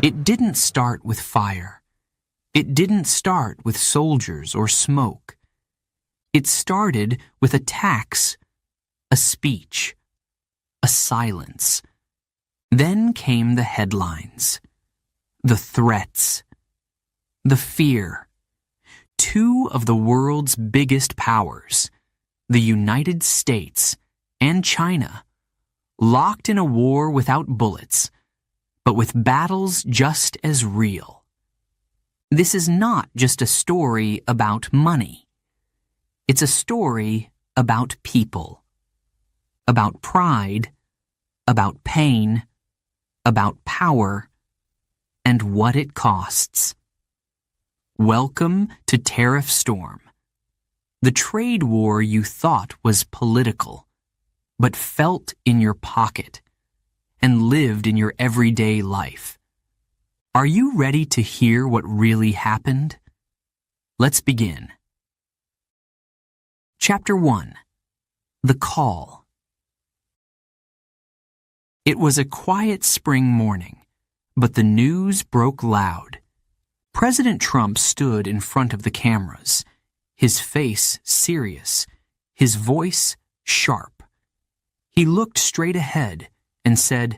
It didn't start with fire. It didn't start with soldiers or smoke. It started with a tax, a speech, a silence. Then came the headlines, the threats, the fear. Two of the world's biggest powers, the United States and China, locked in a war without bullets, but with battles just as real. This is not just a story about money. It's a story about people, about pride, about pain, about power, and what it costs. Welcome to Tariff Storm, the trade war you thought was political, but felt in your pocket and lived in your everyday life. Are you ready to hear what really happened? Let's begin. Chapter 1. The Call. It was a quiet spring morning, but the news broke loud. President Trump stood in front of the cameras, his face serious, his voice sharp. He looked straight ahead and said,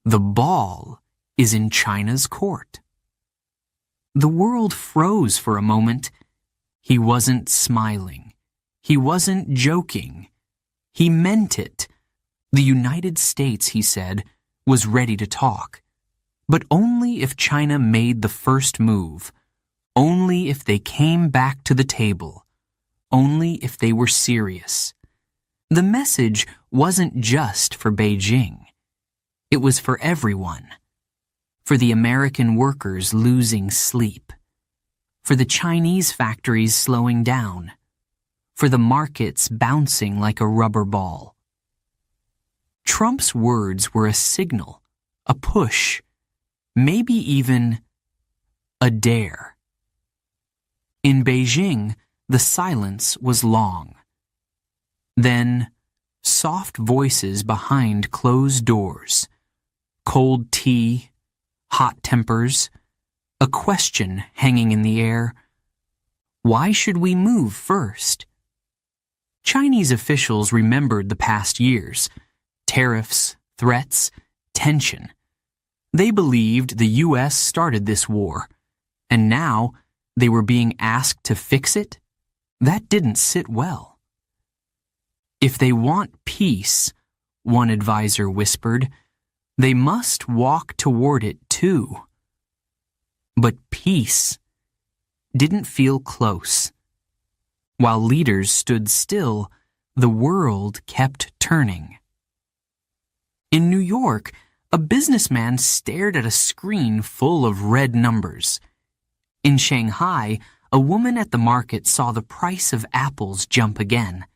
"The ball is in China's court." The world froze for a moment. He wasn't smiling. He wasn't joking. He meant it. The United States, he said, was ready to talk. But only if China made the first move. Only if they came back to the table. Only if they were serious. The message wasn't just for Beijing. It was for everyone. For the American workers losing sleep. For the Chinese factories slowing down. For the markets bouncing like a rubber ball. Trump's words were a signal, a push, maybe even a dare. In Beijing, the silence was long. Then, soft voices behind closed doors, cold tea, hot tempers, a question hanging in the air. Why should we move first? Chinese officials remembered the past years, tariffs, threats, tension. They believed the U.S. started this war, and now they were being asked to fix it? That didn't sit well. If they want peace, one advisor whispered, they must walk toward it too. But peace didn't feel close. While leaders stood still, the world kept turning. In New York, a businessman stared at a screen full of red numbers. In Shanghai, a woman at the market saw the price of apples jump again.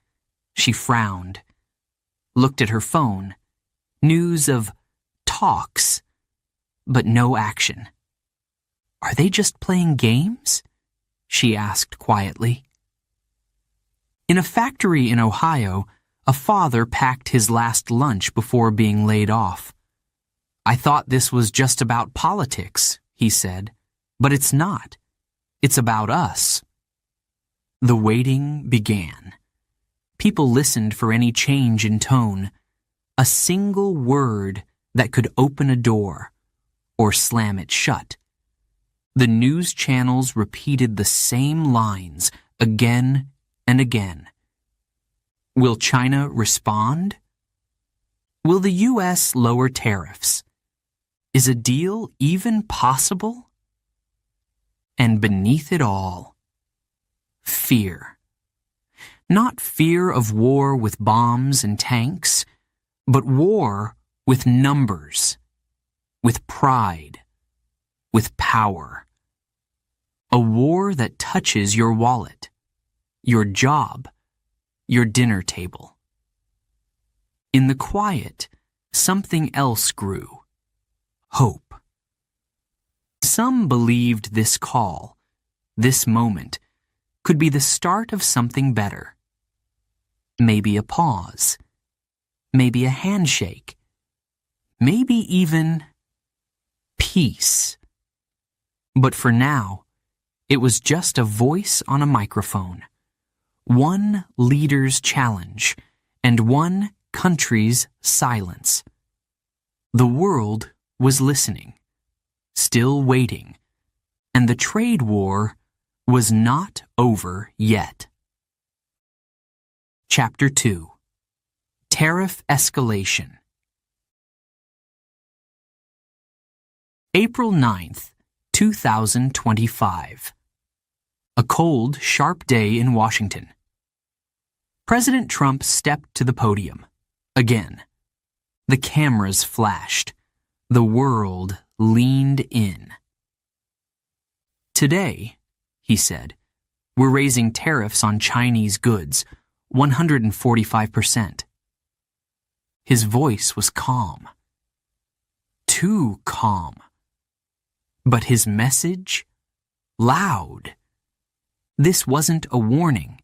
She frowned, looked at her phone. News of talks, but no action. Are they just playing games? She asked quietly. In a factory in Ohio, a father packed his last lunch before being laid off. "I thought this was just about politics," he said, "but it's not. It's about us." The waiting began. People listened for any change in tone, a single word that could open a door or slam it shut. The news channels repeated the same lines again and again. Will China respond? Will the U.S. lower tariffs? Is a deal even possible? And beneath it all, fear. Not fear of war with bombs and tanks, but war with numbers, with pride, with power. A war that touches your wallet, your job, your dinner table. In the quiet, something else grew. Hope. Some believed this call, this moment, could be the start of something better. Maybe a pause. Maybe a handshake. Maybe even peace. But for now, it was just a voice on a microphone, one leader's challenge, and one country's silence. The world was listening, still waiting, and the trade war was not over yet. Chapter 2. Tariff Escalation. April 9th, 2025. A cold, sharp day in Washington. President Trump stepped to the podium. Again. The cameras flashed. The world leaned in. Today, he said, we're raising tariffs on Chinese goods, 145%. His voice was calm. Too calm. But his message? Loud. This wasn't a warning.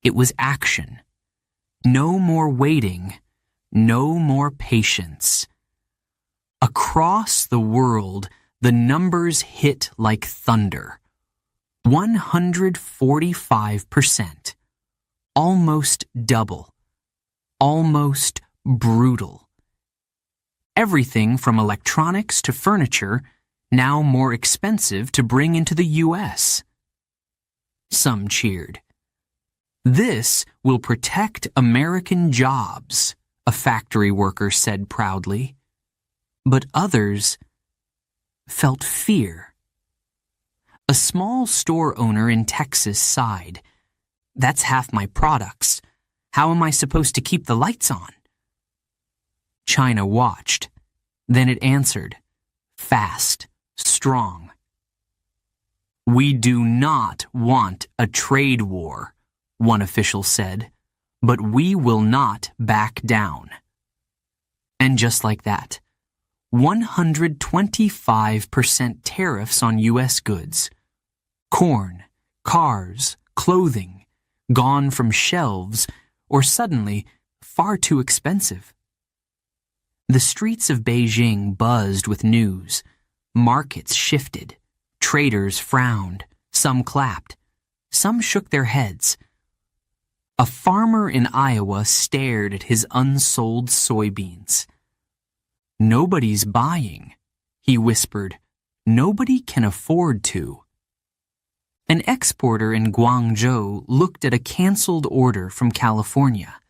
It was action. No more waiting. No more patience. Across the world, the numbers hit like thunder. 145%. Almost double. Almost brutal. Everything from electronics to furniture, now more expensive to bring into the U.S. Some cheered. This will protect American jobs, a factory worker said proudly. But others felt fear. A small store owner in Texas sighed. That's half my products. How am I supposed to keep the lights on? China watched. Then it answered. Fast, strong. We do not want a trade war, one official said, but we will not back down. And just like that, 125% tariffs on U.S. goods. Corn, cars, clothing, gone from shelves, or suddenly far too expensive. The streets of Beijing buzzed with news. Markets shifted. Traders frowned. Some clapped. Some shook their heads. A farmer in Iowa stared at his unsold soybeans. Nobody's buying, he whispered. Nobody can afford to. An exporter in Guangzhou looked at a canceled order from California.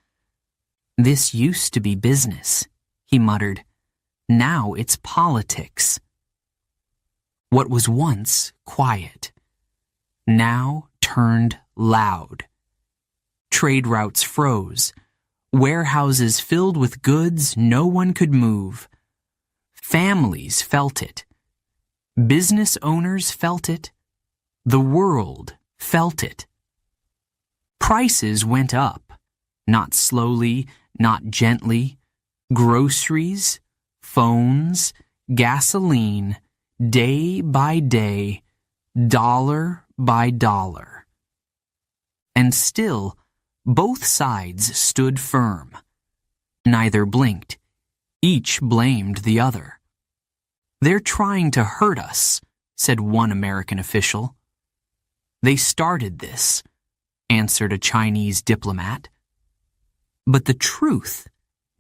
This used to be business, he muttered. Now it's politics. What was once quiet, now turned loud. Trade routes froze. Warehouses filled with goods no one could move. Families felt it. Business owners felt it. The world felt it. Prices went up, not slowly, not gently. Groceries, phones, gasoline, day by day, dollar by dollar. And still, both sides stood firm. Neither blinked. Each blamed the other. They're trying to hurt us, said one American official. They started this, answered a Chinese diplomat. But the truth,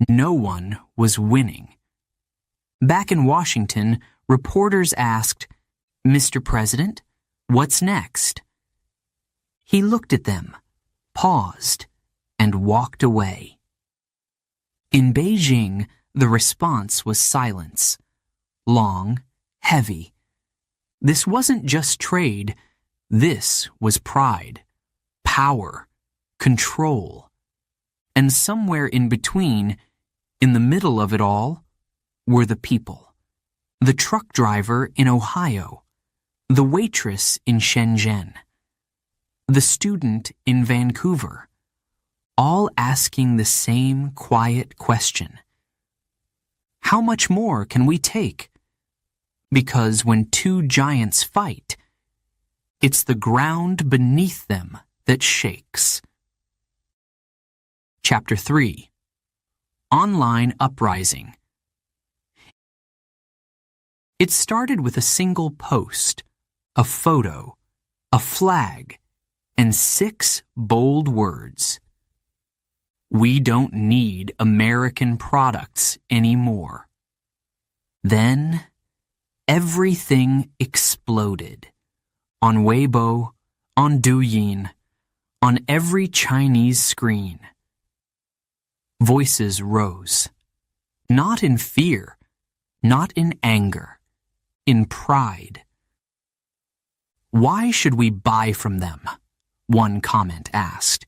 no one was winning. Back in Washington, reporters asked, Mr. President, what's next? He looked at them, paused, and walked away. In Beijing, the response was silence. Long, heavy. This wasn't just trade. This was pride, power, control. And somewhere in between, in the middle of it all, were the people. The truck driver in Ohio, the waitress in Shenzhen, the student in Vancouver, all asking the same quiet question. How much more can we take? Because when two giants fight, it's the ground beneath them that shakes. Chapter 3. Online Uprising. It started with a single post, a photo, a flag, and 6 bold words. We don't need American products anymore. Then, everything exploded. On Weibo, on Douyin, on every Chinese screen. Voices rose. Not in fear, not in anger, in pride. Why should we buy from them? One comment asked.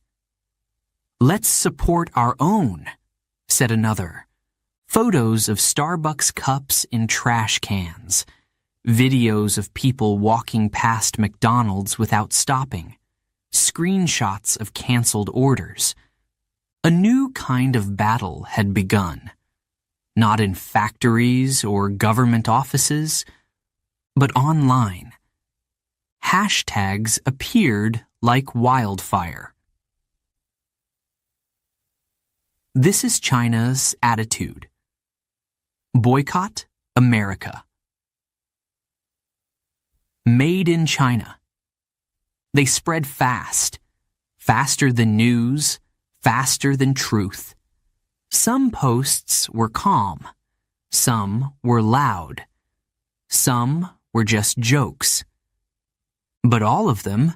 Let's support our own, said another. Photos of Starbucks cups in trash cans. Videos of people walking past McDonald's without stopping. Screenshots of canceled orders. A new kind of battle had begun. Not in factories or government offices, but online. Hashtags appeared like wildfire. This is China's attitude. Boycott America. Made in China. They spread fast, faster than news, faster than truth. Some posts were calm, some were loud, some were just jokes. But all of them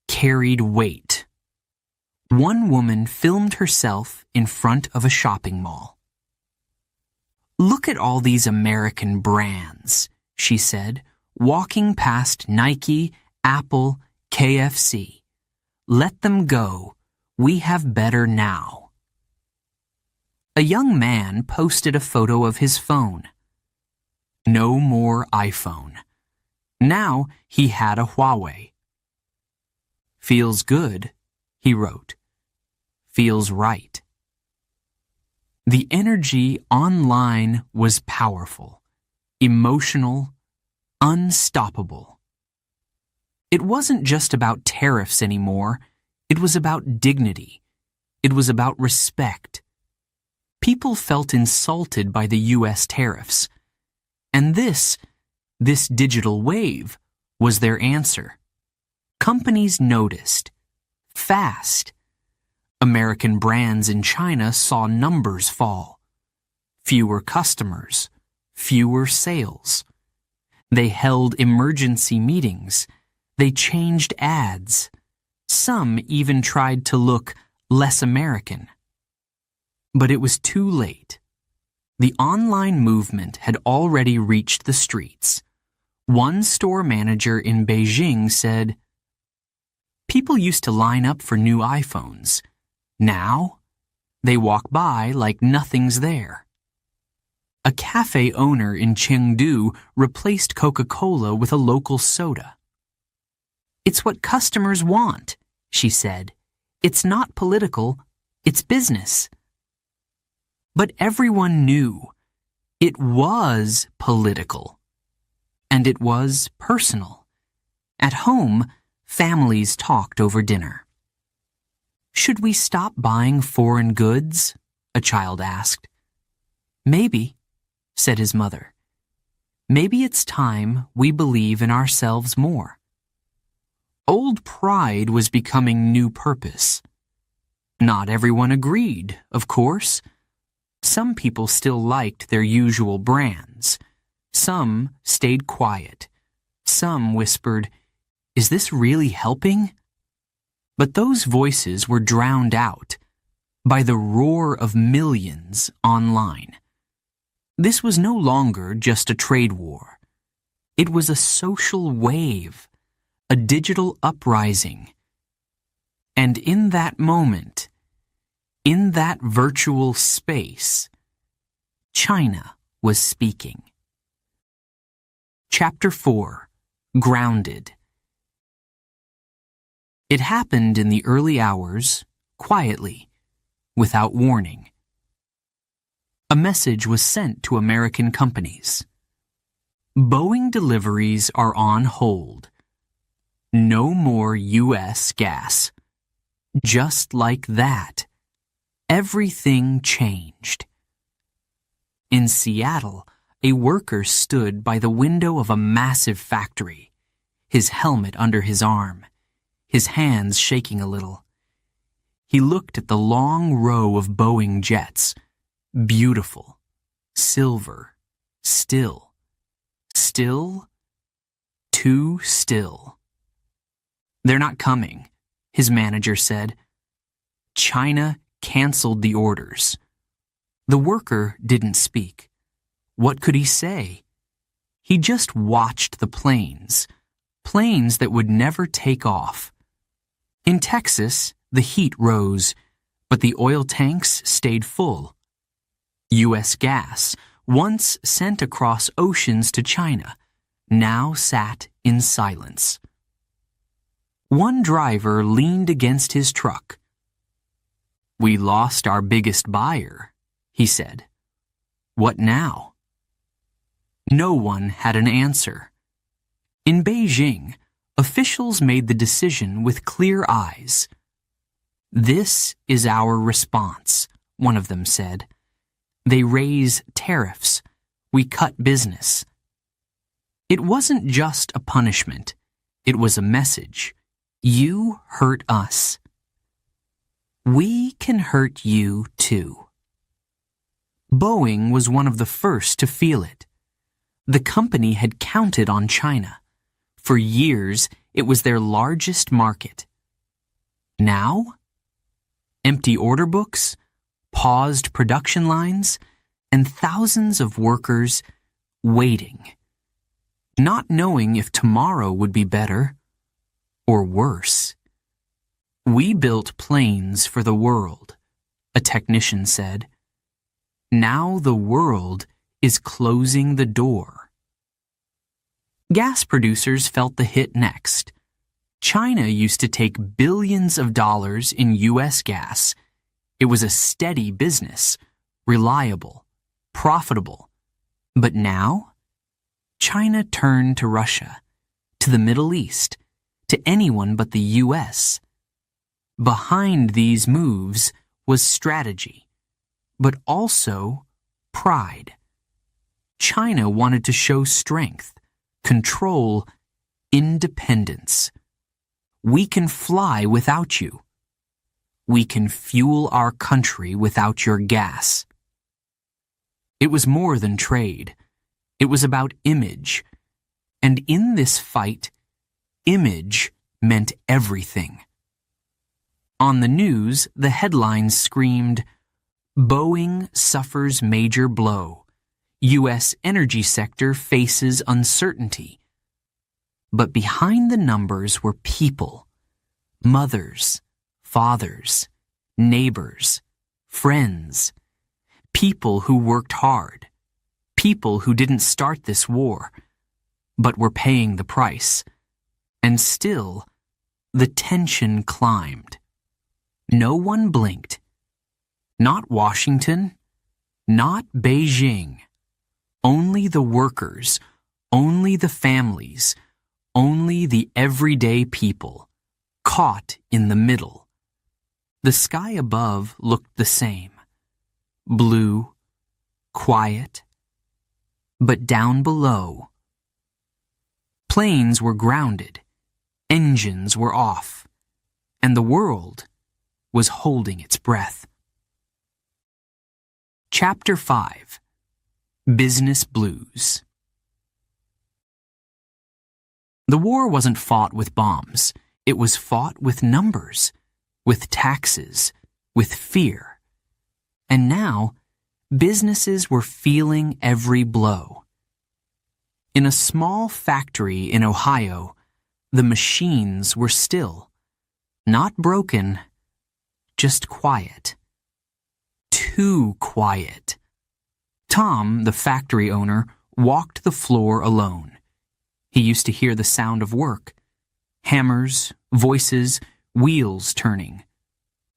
carried weight. One woman filmed herself in front of a shopping mall. Look at all these American brands, she said, walking past Nike, Apple, KFC. Let them go. We have better now. A young man posted a photo of his phone. No more iPhone. Now he had a Huawei. Feels good, he wrote. Feels right. The energy online was powerful, emotional, unstoppable. It wasn't just about tariffs anymore. It was about dignity. It was about respect. People felt insulted by the U.S. tariffs. And this digital wave was their answer. Companies noticed. Fast. American brands in China saw numbers fall. Fewer customers. Fewer sales. They held emergency meetings. They changed ads. Some even tried to look less American. But it was too late. The online movement had already reached the streets. One store manager in Beijing said, "People used to line up for new iPhones. Now, they walk by like nothing's there." A cafe owner in Chengdu replaced Coca-Cola with a local soda. "It's what customers want," she said. "It's not political, it's business." But everyone knew it was political. And it was personal. At home, families talked over dinner. "Should we stop buying foreign goods?" a child asked. "Maybe," said his mother. "Maybe it's time we believe in ourselves more." Old pride was becoming new purpose. Not everyone agreed, of course. Some people still liked their usual brands. Some stayed quiet. Some whispered, "Is this really helping?" But those voices were drowned out by the roar of millions online. This was no longer just a trade war. It was a social wave, a digital uprising. And in that moment, in that virtual space, China was speaking. Chapter 4. Grounded. It happened in the early hours, quietly, without warning. A message was sent to American companies. Boeing deliveries are on hold. No more U.S. gas. Just like that, everything changed. In Seattle, a worker stood by the window of a massive factory, his helmet under his arm, his hands shaking a little. He looked at the long row of Boeing jets, beautiful, silver, still, too still. "They're not coming," his manager said. China canceled the orders. The worker didn't speak. What could he say? He just watched the planes that would never take off. In Texas, the heat rose, but the oil tanks stayed full. U.S. gas, once sent across oceans to China, now sat in silence. One driver leaned against his truck. "We lost our biggest buyer," he said. "What now?" No one had an answer. In Beijing, officials made the decision with clear eyes. "This is our response," one of them said. "They raise tariffs. We cut business." It wasn't just a punishment. It was a message. You hurt us. We can hurt you too. Boeing was one of the first to feel it. The company had counted on China. For years, it was their largest market. Now? Empty order books, paused production lines, and thousands of workers waiting, not knowing if tomorrow would be better or worse. "We built planes for the world," a technician said. "Now the world is closing the door." Gas producers felt the hit next. China used to take billions of dollars in U.S. gas. It was a steady business, reliable, profitable. But now, China turned to Russia, to the Middle East, to anyone but the U.S. Behind these moves was strategy, but also pride. China wanted to show strength, control, independence. "We can fly without you. We can fuel our country without your gas." It was more than trade. It was about image. And in this fight, image meant everything. On the news, the headlines screamed, "Boeing suffers major blow. U.S. energy sector faces uncertainty." But behind the numbers were people, mothers, fathers, neighbors, friends, people who worked hard, people who didn't start this war, but were paying the price. And still, the tension climbed. No one blinked. Not Washington, not Beijing. Only the workers, only the families, only the everyday people, caught in the middle. The sky above looked the same. Blue, quiet. But down below, planes were grounded, engines were off, and the world was holding its breath. Chapter 5. Business Blues. The war wasn't fought with bombs. It was fought with numbers, with taxes, with fear. And now, businesses were feeling every blow. In a small factory in Ohio, the machines were still. Not broken, just quiet. Too quiet. Tom, the factory owner, walked the floor alone. He used to hear the sound of work. Hammers, voices, wheels turning.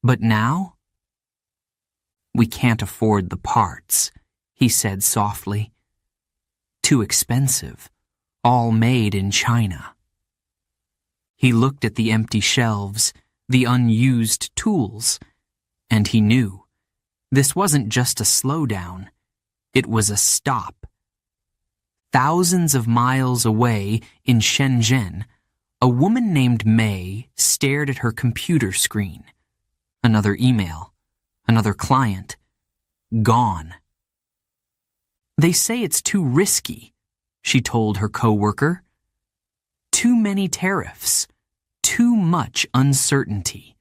But now? "We can't afford the parts," he said softly. "Too expensive, all made in China." He looked at the empty shelves, the unused tools, and he knew. This wasn't just a slowdown. It was a stop. thousands of miles away in Shenzhen, a woman named May stared at her computer screen. Another email, another client, gone. "They say it's too risky," she told her coworker. "Too many tariffs, too much uncertainty."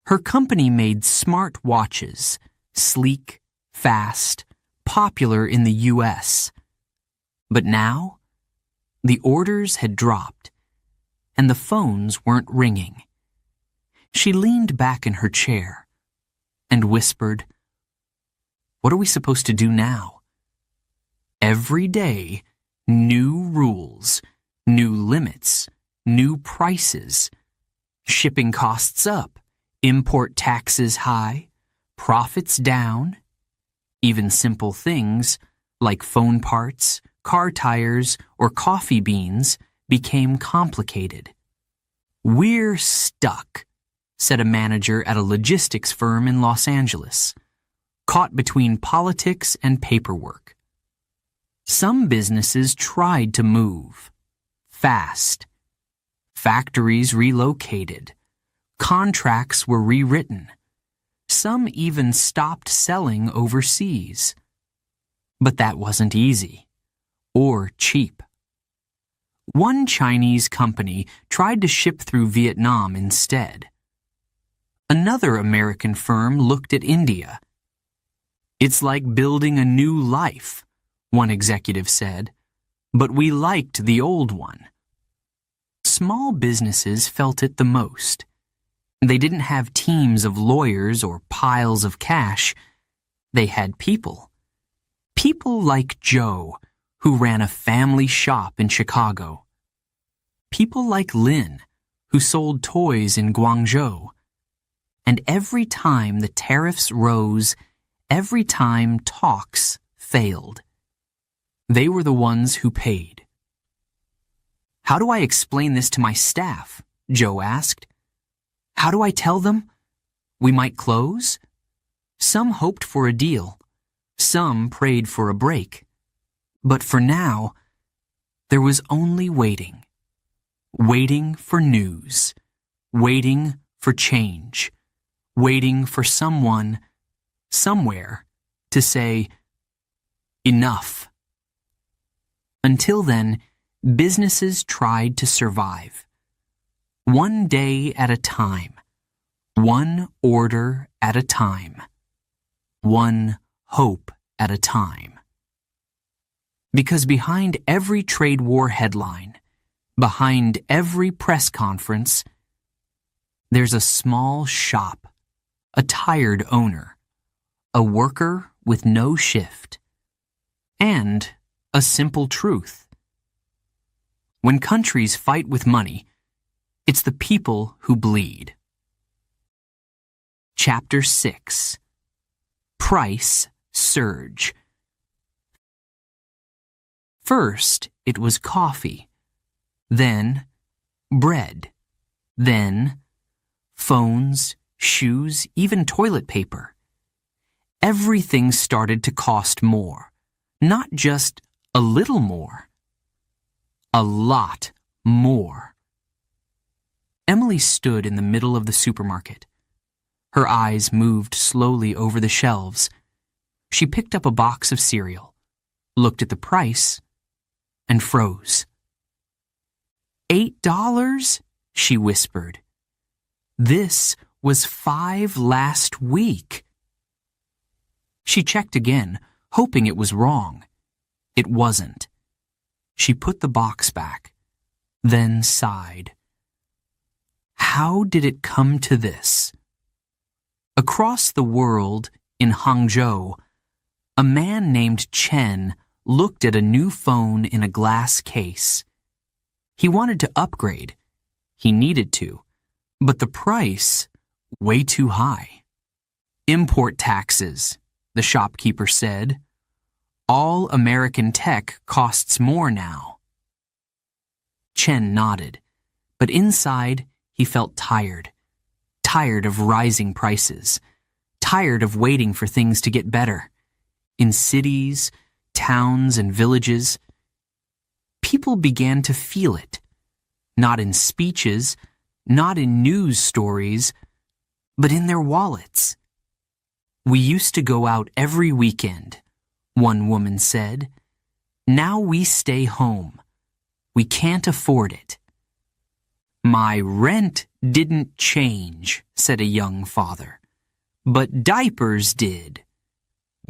Her company made smart watches, sleek, fast, popular in the US. But now, the orders had dropped, and the phones weren't ringing. She leaned back in her chair and whispered, "What are we supposed to do now?" Every day, new rules, new limits, new prices. Shipping costs up, import taxes high, profits down. Even simple things like phone parts, car tires, or coffee beans became complicated. "We're stuck," said a manager at a logistics firm in Los Angeles, caught between politics and paperwork. Some businesses tried to move fast. Factories relocated. Contracts were rewritten. Some even stopped selling overseas. But that wasn't easy or cheap. One Chinese company tried to ship through Vietnam instead. Another American firm looked at India. "It's like building a new life," one executive said, "but we liked the old one." Small businesses felt it the most. They didn't have teams of lawyers or piles of cash. They had people. People like Joe, who ran a family shop in Chicago. People like Lynn, who sold toys in Guangzhou. And every time the tariffs rose, every time talks failed, they were the ones who paid. "How do I explain this to my staff?" Joe asked. "How do I tell them? We might close?" Some hoped for a deal. Some prayed for a break. But for now, there was only waiting. Waiting for news. Waiting for change. Waiting for someone, somewhere, to say, "Enough." Until then, businesses tried to survive. One day at a time. One order at a time. One hope at a time. Because behind every trade war headline, behind every press conference, there's a small shop, a tired owner, a worker with no shift, and a simple truth. When countries fight with money, it's the people who bleed. Chapter 6. Price Surge. First, it was coffee, then bread, then phones, shoes, even toilet paper. Everything started to cost more, not just a little more, a lot more. Emily stood in the middle of the supermarket. Her eyes moved slowly over the shelves. She picked up a box of cereal, looked at the price, and froze. $8, she whispered. This was $5 last week. She checked again, hoping it was wrong. It wasn't. She put the box back, then sighed. How did it come to this? Across the world, in Hangzhou, a man named Chen looked at a new phone in a glass case. He wanted to upgrade. He needed to. But the price, way too high. "Import taxes," the shopkeeper said. "All American tech costs more now." Chen nodded, but inside he felt tired. Tired of rising prices. Tired of waiting for things to get better. In cities, towns, and villages, people began to feel it. Not in speeches, not in news stories, but in their wallets. "We used to go out every weekend," one woman said. "Now we stay home. We can't afford it." "My rent didn't change," said a young father, "but diapers did.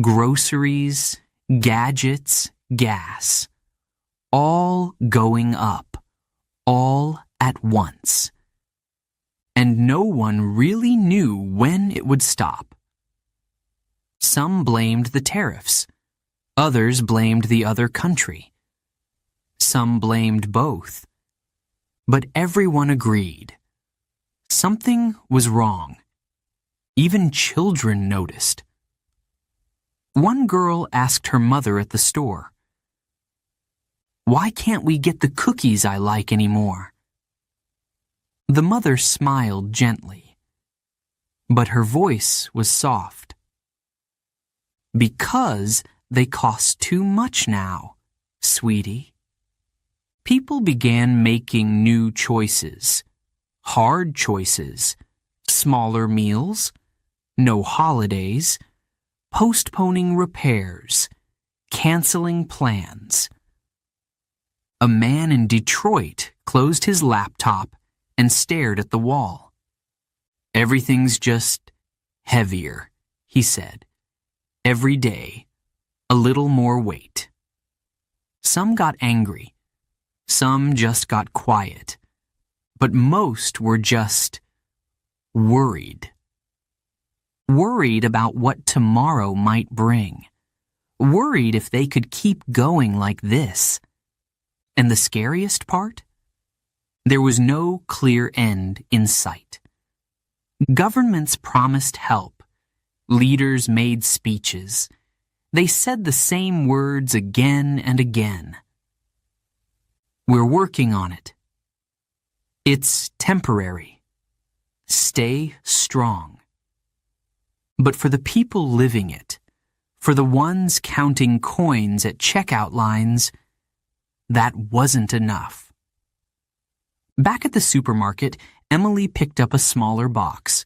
Groceries, gadgets, gas, all going up, all at once. And no one really knew when it would stop." Some blamed the tariffs. Others blamed the other country. Some blamed both. But everyone agreed. Something was wrong. Even children noticed. One girl asked her mother at the store, "Why can't we get the cookies I like anymore?" The mother smiled gently, but her voice was soft. "Because they cost too much now, sweetie." People began making new choices, hard choices, smaller meals, no holidays, postponing repairs, canceling plans. A man in Detroit closed his laptop and stared at the wall. "Everything's just heavier," he said. "Every day, a little more weight." Some got angry. Some just got quiet. But most were just worried. Worried about what tomorrow might bring. Worried if they could keep going like this. And the scariest part? There was no clear end in sight. Governments promised help. Leaders made speeches. They said the same words again and again. "We're working on it. It's temporary. Stay strong." But for the people living it, for the ones counting coins at checkout lines, that wasn't enough. Back at the supermarket, Emily picked up a smaller box.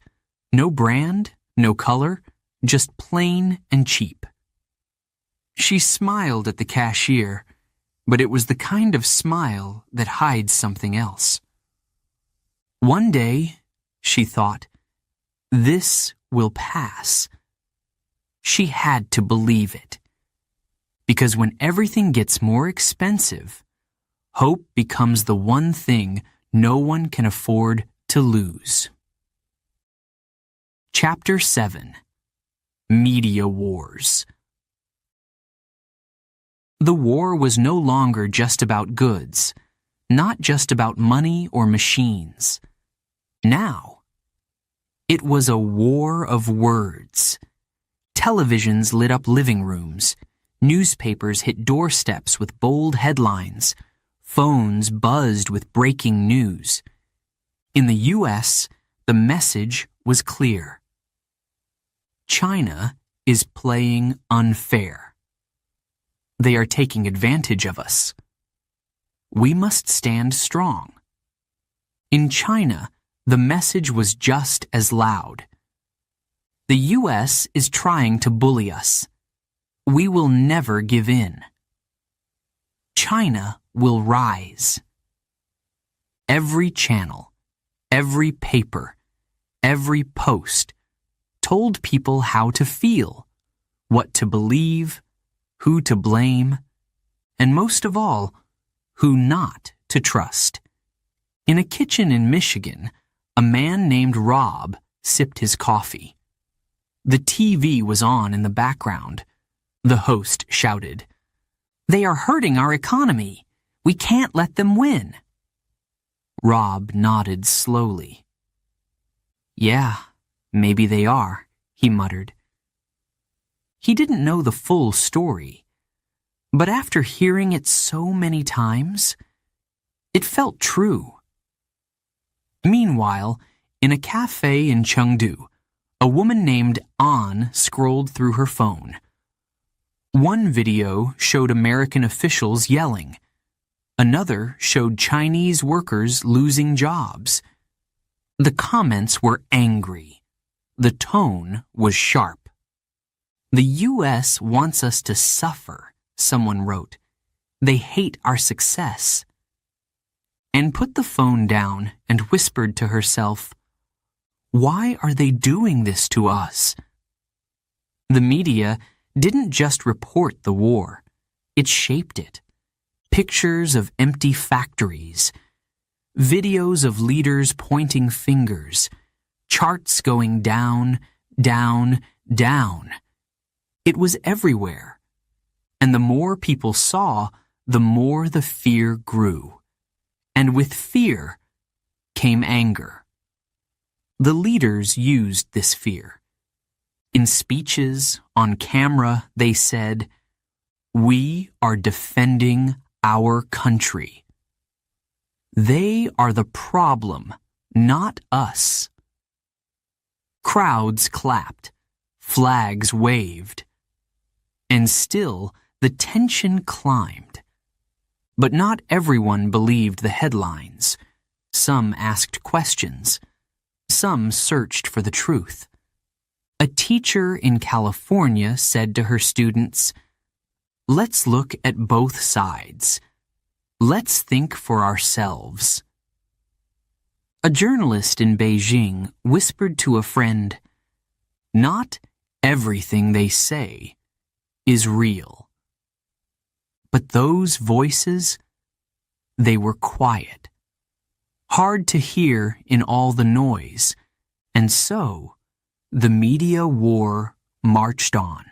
No brand, no color, just plain and cheap. She smiled at the cashier, but it was the kind of smile that hides something else. One day, she thought, this will pass. She had to believe it. Because when everything gets more expensive, hope becomes the one thing no one can afford to lose. Chapter 7. Media Wars. The war was no longer just about goods, not just about money or machines. Now, it was a war of words. Televisions lit up living rooms. Newspapers hit doorsteps with bold headlines. Phones buzzed with breaking news. In the U.S., the message was clear. China is playing unfair. They are taking advantage of us. We must stand strong. In China, the message was just as loud. The U.S. is trying to bully us. We will never give in. China will rise. Every channel, every paper, every post told people how to feel, what to believe, who to blame, and most of all, who not to trust. In a kitchen in Michigan, a man named Rob sipped his coffee. The TV was on in the background. The host shouted, "They are hurting our economy. We can't let them win." Rob nodded slowly. "Yeah, maybe they are," he muttered. He didn't know the full story, but after hearing it so many times, it felt true. Meanwhile, in a cafe in Chengdu, a woman named An scrolled through her phone. One video showed American officials yelling, Another showed Chinese workers losing jobs. The comments were angry. The tone was sharp. "The U.S. wants us to suffer," someone wrote. "They hate our success." And put the phone down and whispered to herself, "Why are they doing this to us?" The media didn't just report the war. It shaped it. Pictures of empty factories, videos of leaders pointing fingers, charts going down, down, down. It was everywhere. And the more people saw, the more the fear grew. And with fear came anger. The leaders used this fear. In speeches, on camera, they said, "We are defending our country. They are the problem, not us." Crowds clapped, flags waved, and still the tension climbed. But not everyone believed the headlines. Some asked questions. Some searched for the truth. A teacher in California said to her students, "Let's look at both sides. Let's think for ourselves." A journalist in Beijing whispered to a friend, "Not everything they say is real." But those voices, they were quiet, hard to hear in all the noise, and so the media war marched on.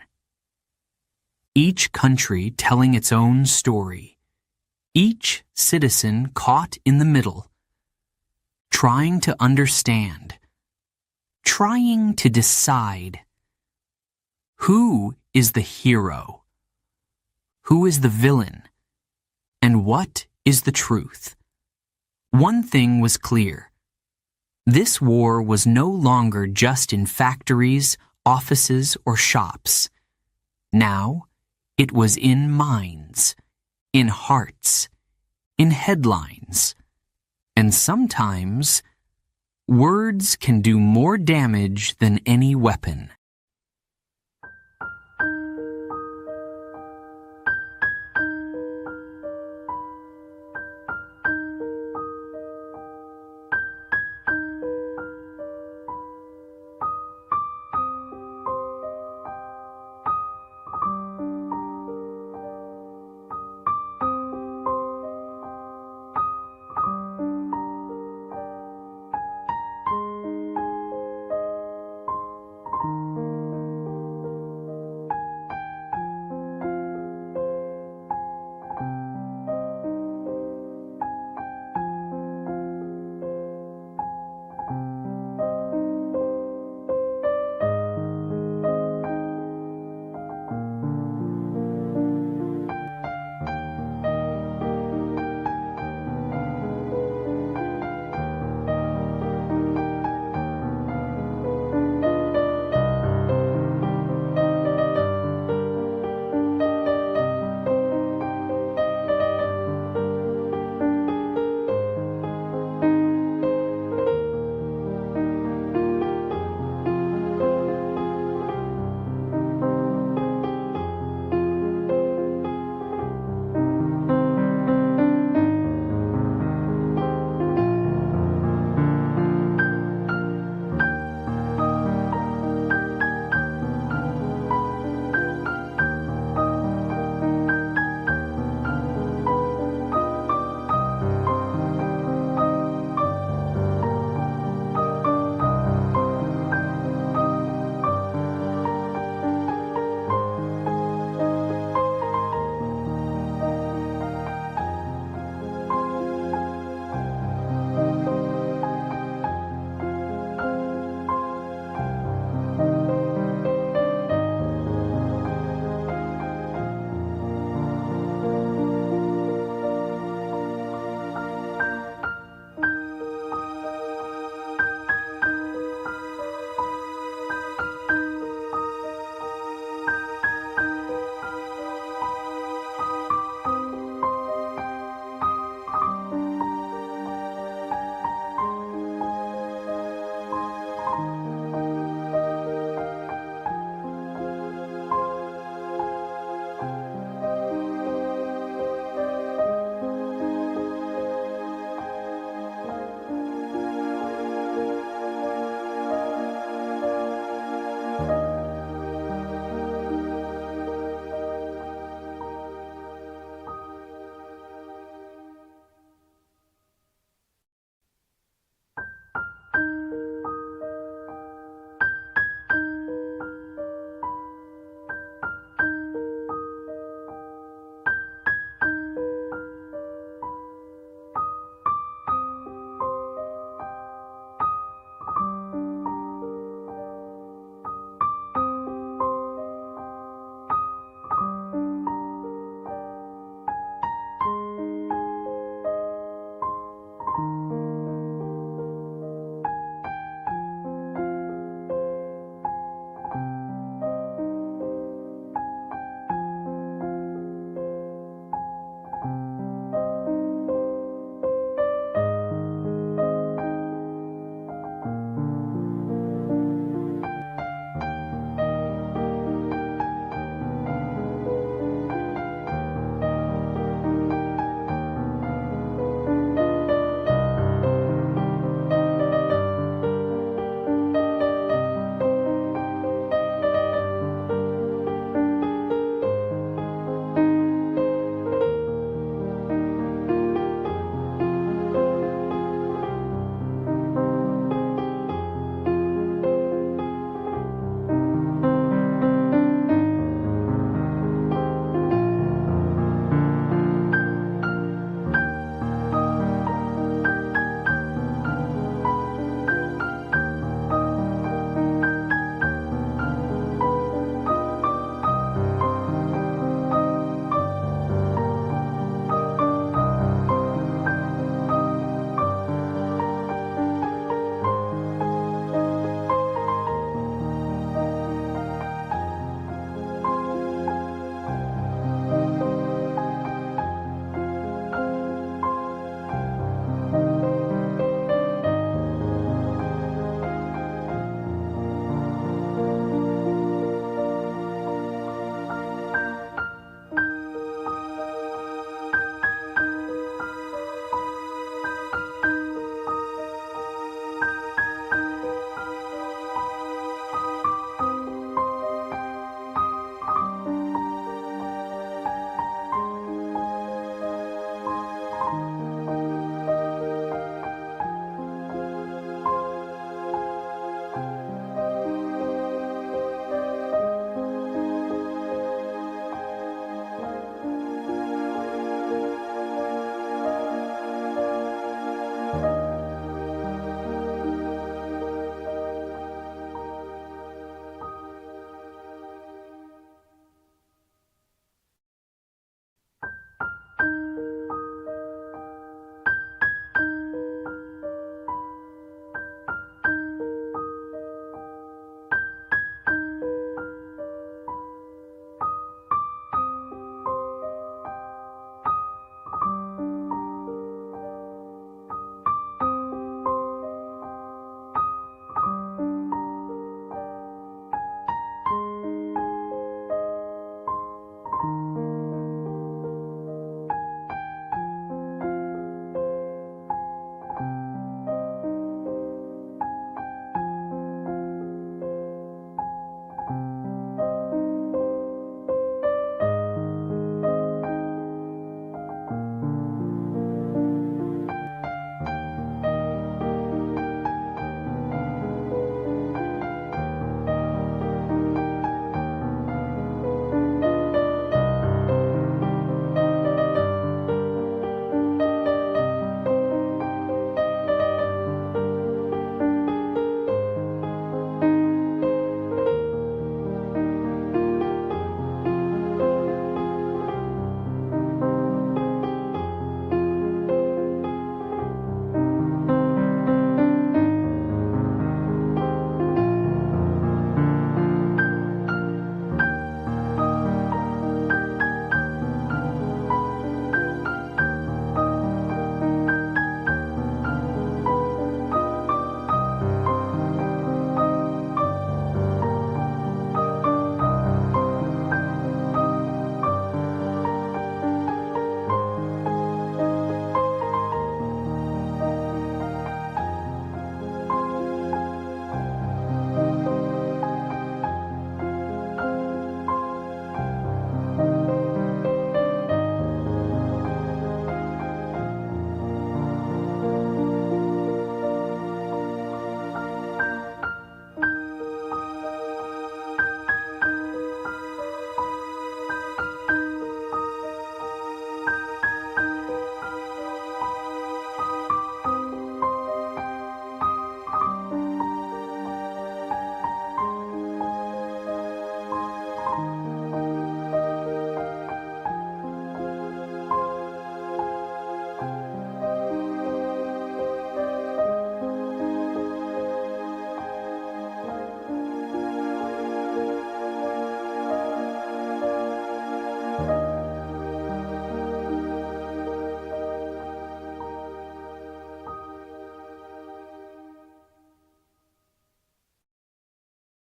Each country telling its own story, each citizen caught in the middle, trying to understand, trying to decide. Who is the hero? Who is the villain? And what is the truth? One thing was clear. This war was no longer just in factories, offices, or shops. Now, it was in minds, in hearts, in headlines. And sometimes, words can do more damage than any weapon.